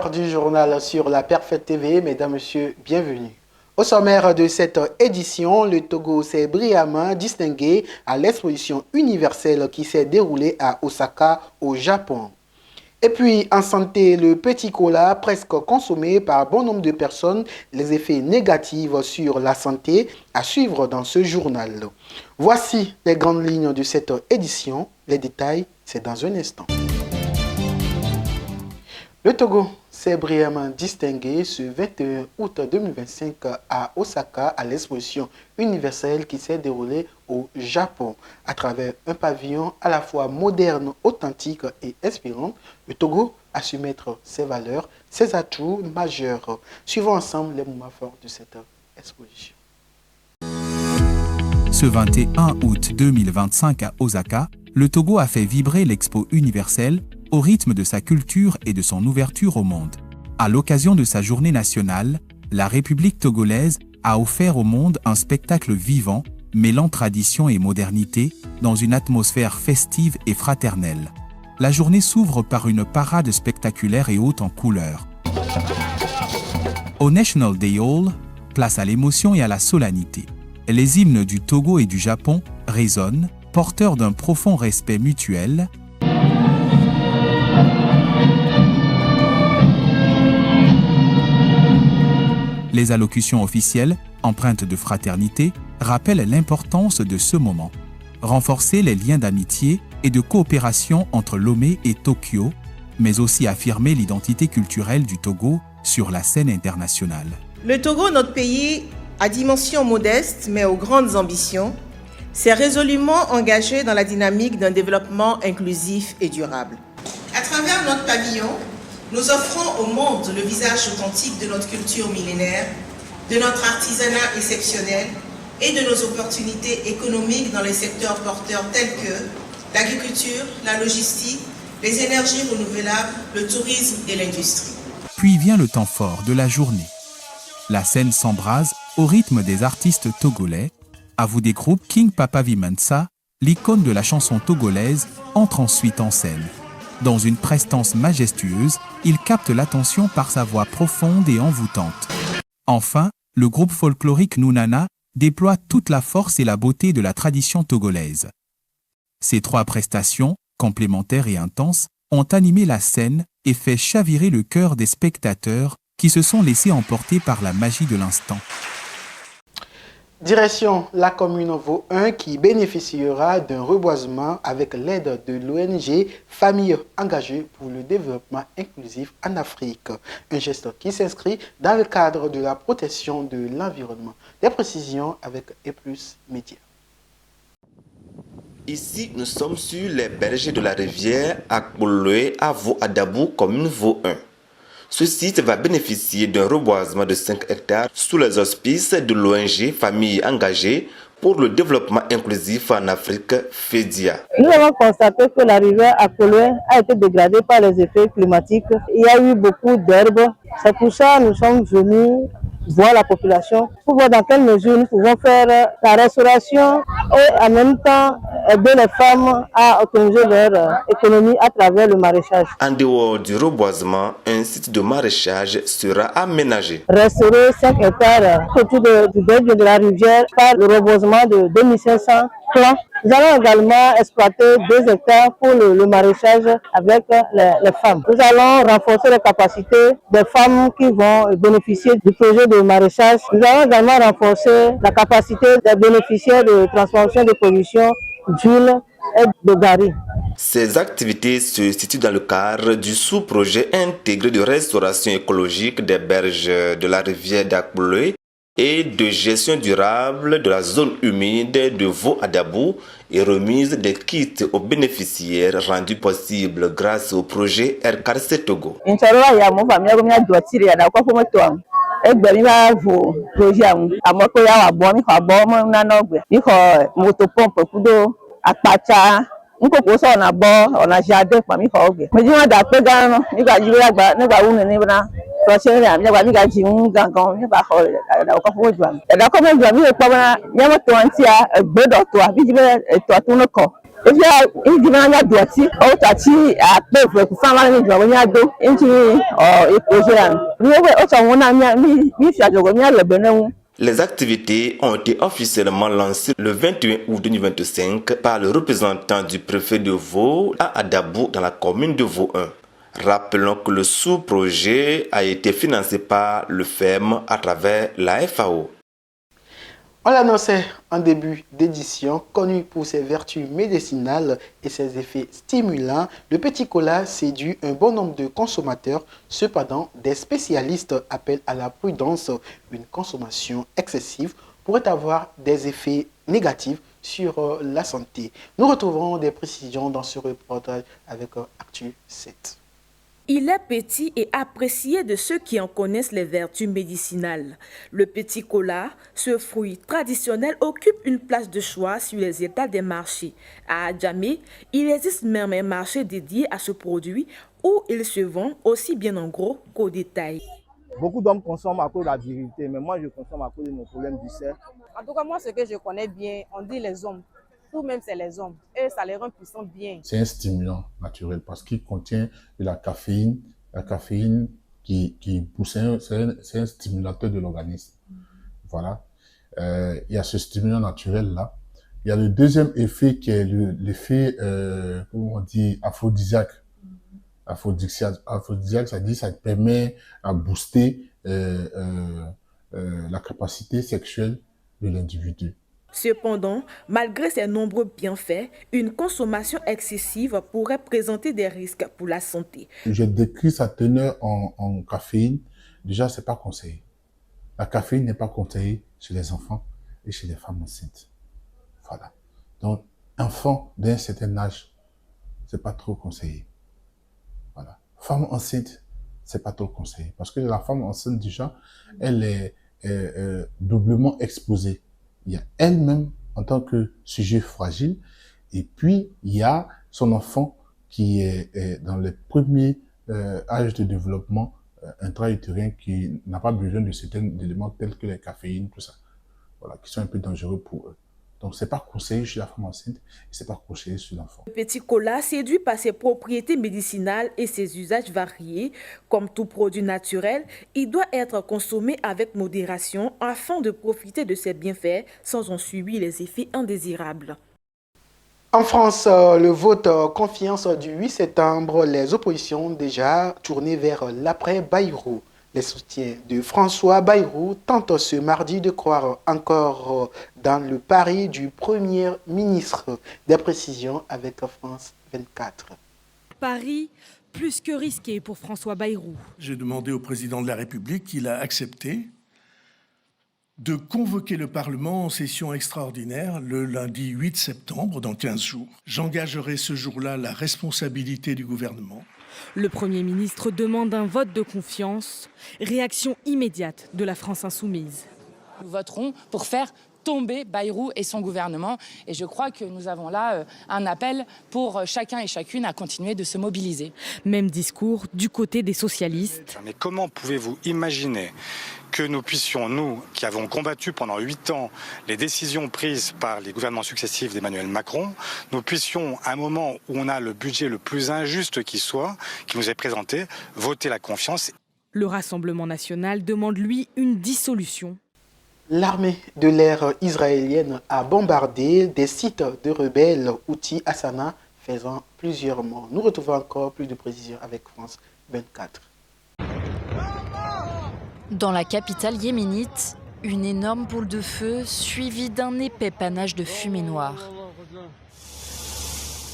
l'heure du journal sur la Perfect TV. Mesdames, Messieurs, bienvenue. Au sommaire de cette édition, le Togo s'est brillamment distingué à l'exposition universelle qui s'est déroulée à Osaka, au Japon. Et puis, en santé, le petit cola, presque consommé par bon nombre de personnes, les effets négatifs sur la santé à suivre dans ce journal. Voici les grandes lignes de cette édition. Les détails, c'est dans un instant. Le Togo s'est brillamment distingué ce 21 août 2025 à Osaka à l'exposition universelle qui s'est déroulée au Japon. À travers un pavillon à la fois moderne, authentique et inspirant, le Togo a su mettre ses valeurs, ses atouts majeurs. Suivons ensemble les moments forts de cette exposition. Ce 21 août 2025 à Osaka, le Togo a fait vibrer l'Expo universelle au rythme de sa culture et de son ouverture au monde. À l'occasion de sa journée nationale, la République togolaise a offert au monde un spectacle vivant, mêlant tradition et modernité dans une atmosphère festive et fraternelle. La journée s'ouvre par une parade spectaculaire et haute en couleurs. Au National Day Hall, place à l'émotion et à la solennité. Les hymnes du Togo et du Japon résonnent, porteurs d'un profond respect mutuel. Les allocutions officielles, empreintes de fraternité, rappellent l'importance de ce moment. Renforcer les liens d'amitié et de coopération entre Lomé et Tokyo, mais aussi affirmer l'identité culturelle du Togo sur la scène internationale. Le Togo, notre pays, à dimension modeste mais aux grandes ambitions, s'est résolument engagé dans la dynamique d'un développement inclusif et durable. À travers notre pavillon, nous offrons au monde le visage authentique de notre culture millénaire, de notre artisanat exceptionnel et de nos opportunités économiques dans les secteurs porteurs tels que l'agriculture, la logistique, les énergies renouvelables, le tourisme et l'industrie. Puis vient le temps fort de la journée. La scène s'embrase au rythme des artistes togolais. À vous des groupes King Papa Vimensa, l'icône de la chanson togolaise, entre ensuite en scène. Dans une prestance majestueuse, il capte l'attention par sa voix profonde et envoûtante. Enfin, le groupe folklorique Nounana déploie toute la force et la beauté de la tradition togolaise. Ces trois prestations, complémentaires et intenses, ont animé la scène et fait chavirer le cœur des spectateurs qui se sont laissés emporter par la magie de l'instant. Direction la commune Vaux 1 qui bénéficiera d'un reboisement avec l'aide de l'ONG Famille engagée pour le développement inclusif en Afrique. Un geste qui s'inscrit dans le cadre de la protection de l'environnement. Des précisions avec Eplus Média. Ici, nous sommes sur les berges de la rivière Akbouloé à Vaux-Adabou, commune Vaux 1. Ce site va bénéficier d'un reboisement de 5 hectares sous les auspices de l'ONG Famille engagée pour le développement inclusif en Afrique, FEDIA. Nous avons constaté que la rivière Akbouloé a été dégradée par les effets climatiques. Il y a eu beaucoup d'herbes. C'est pour ça que nous sommes venus voir la population pour voir dans quelle mesure nous pouvons faire la restauration et en même temps aider les femmes à optimiser leur économie à travers le maraîchage. En dehors du reboisement, un site de maraîchage sera aménagé. Restaurer 5 hectares autour du berge de la rivière par le reboisement de 2500 plants. Nous allons également exploiter 2 hectares pour le maraîchage avec les femmes. Nous allons renforcer les capacités des femmes qui vont bénéficier du projet de maraîchage. Nous allons également renforcer la capacité des bénéficiaires de transformation de production d'huile et de gari. Ces activités se situent dans le cadre du sous-projet intégré de restauration écologique des berges de la rivière d'Akbouloé et de gestion durable de la zone humide de Vaux-Adabou et remise des kits aux bénéficiaires rendus possibles grâce au projet RKC Togo. Et puis, il dit qu'il y a droiti, au tati, à peu, pour faire mal, il doit venir à dos, il dit, il pose là. Les activités ont été officiellement lancées le 21 août 2025 par le représentant du préfet de Vaud à Adabou dans la commune de Vaud 1. Rappelons que le sous-projet a été financé par le FEM à travers la FAO. On l'annonçait en début d'édition, connu pour ses vertus médicinales et ses effets stimulants, le petit cola séduit un bon nombre de consommateurs. Cependant, des spécialistes appellent à la prudence. Une consommation excessive pourrait avoir des effets négatifs sur la santé. Nous retrouvons des précisions dans ce reportage avec Actu 7. Il est petit et apprécié de ceux qui en connaissent les vertus médicinales. Le petit cola, ce fruit traditionnel, occupe une place de choix sur les étals des marchés. À Adjamé, il existe même un marché dédié à ce produit où il se vend aussi bien en gros qu'au détail. Beaucoup d'hommes consomment à cause de la virilité, mais moi je consomme à cause de mon problème du cerf. En tout cas, moi ce que je connais bien, on dit les hommes. Ou même c'est les hommes, et ça les rend puissants bien. C'est un stimulant naturel parce qu'il contient de la caféine. La caféine qui pousse, c'est un stimulateur de l'organisme. Voilà. Il y a ce stimulant naturel là. Il y a le deuxième effet qui est l'effet, comment on dit, aphrodisiaque. Aphrodisiaque, ça dit, ça permet à booster la capacité sexuelle de l'individu. Cependant, malgré ses nombreux bienfaits, une consommation excessive pourrait présenter des risques pour la santé. J'ai décrit sa teneur en caféine. Déjà, c'est pas conseillé. La caféine n'est pas conseillée chez les enfants et chez les femmes enceintes. Voilà. Donc, enfant d'un certain âge, c'est pas trop conseillé. Voilà. Femme enceinte, c'est pas trop conseillé. Parce que la femme enceinte, déjà, elle est doublement exposée. Il y a elle-même en tant que sujet fragile, et puis il y a son enfant qui est dans les premiers âges de développement intra-utérin qui n'a pas besoin de certains éléments tels que les caféines, tout ça, voilà, qui sont un peu dangereux pour eux. Donc, c'est pas conseillé chez la femme enceinte et c'est pas conseillé chez l'enfant. Le petit cola séduit par ses propriétés médicinales et ses usages variés. Comme tout produit naturel, il doit être consommé avec modération afin de profiter de ses bienfaits sans en subir les effets indésirables. En France, le vote confiance du 8 septembre, les oppositions déjà tournées vers l'après-Bayrou. Les soutiens de François Bayrou tentent ce mardi de croire encore dans le pari du Premier ministre. Des précisions avec France 24. Pari plus que risqué pour François Bayrou. J'ai demandé au président de la République, il a accepté de convoquer le Parlement en session extraordinaire le lundi 8 septembre, dans 15 jours. J'engagerai ce jour-là la responsabilité du gouvernement. Le Premier ministre demande un vote de confiance. Réaction immédiate de la France insoumise. Nous voterons pour faire tomber Bayrou et son gouvernement. Et je crois que nous avons là un appel pour chacun et chacune à continuer de se mobiliser. Même discours du côté des socialistes. Mais comment pouvez-vous imaginer que nous puissions, nous, qui avons combattu pendant 8 ans les décisions prises par les gouvernements successifs d'Emmanuel Macron, nous puissions, à un moment où on a le budget le plus injuste qui soit, qui nous est présenté, voter la confiance. Le Rassemblement national demande, lui, une dissolution. L'armée de l'air israélienne a bombardé des sites de rebelles Houthis à Sanaa, faisant plusieurs morts. Nous retrouvons encore plus de précisions avec France 24. Dans la capitale yéménite, une énorme boule de feu suivie d'un épais panache de fumée noire.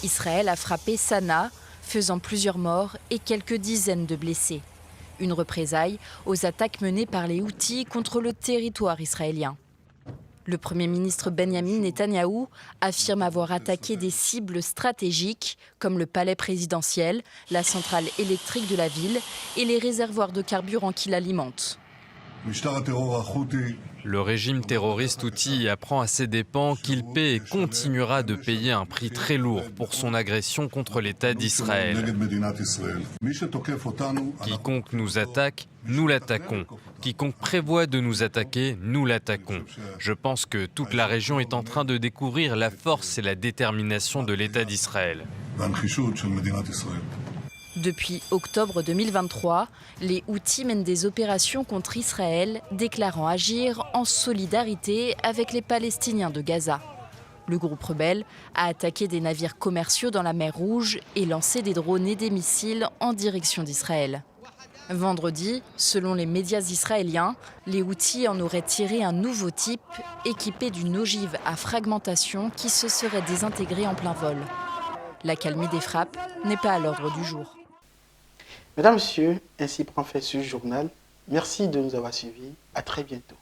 Israël a frappé Sanaa, faisant plusieurs morts et quelques dizaines de blessés. Une représaille aux attaques menées par les Houthis contre le territoire israélien. Le Premier ministre Benjamin Netanyahou affirme avoir attaqué des cibles stratégiques comme le palais présidentiel, la centrale électrique de la ville et les réservoirs de carburant qui l'alimentent. Le régime terroriste Houthi apprend à ses dépens qu'il paie et continuera de payer un prix très lourd pour son agression contre l'État d'Israël. Quiconque nous attaque, nous l'attaquons. Quiconque prévoit de nous attaquer, nous l'attaquons. Je pense que toute la région est en train de découvrir la force et la détermination de l'État d'Israël. Depuis octobre 2023, les Houthis mènent des opérations contre Israël, déclarant agir en solidarité avec les Palestiniens de Gaza. Le groupe rebelle a attaqué des navires commerciaux dans la mer Rouge et lancé des drones et des missiles en direction d'Israël. Vendredi, selon les médias israéliens, les Houthis en auraient tiré un nouveau type, équipé d'une ogive à fragmentation qui se serait désintégrée en plein vol. L'accalmie des frappes n'est pas à l'ordre du jour. Mesdames, Messieurs, ainsi prend fin ce journal. Merci de nous avoir suivis. À très bientôt.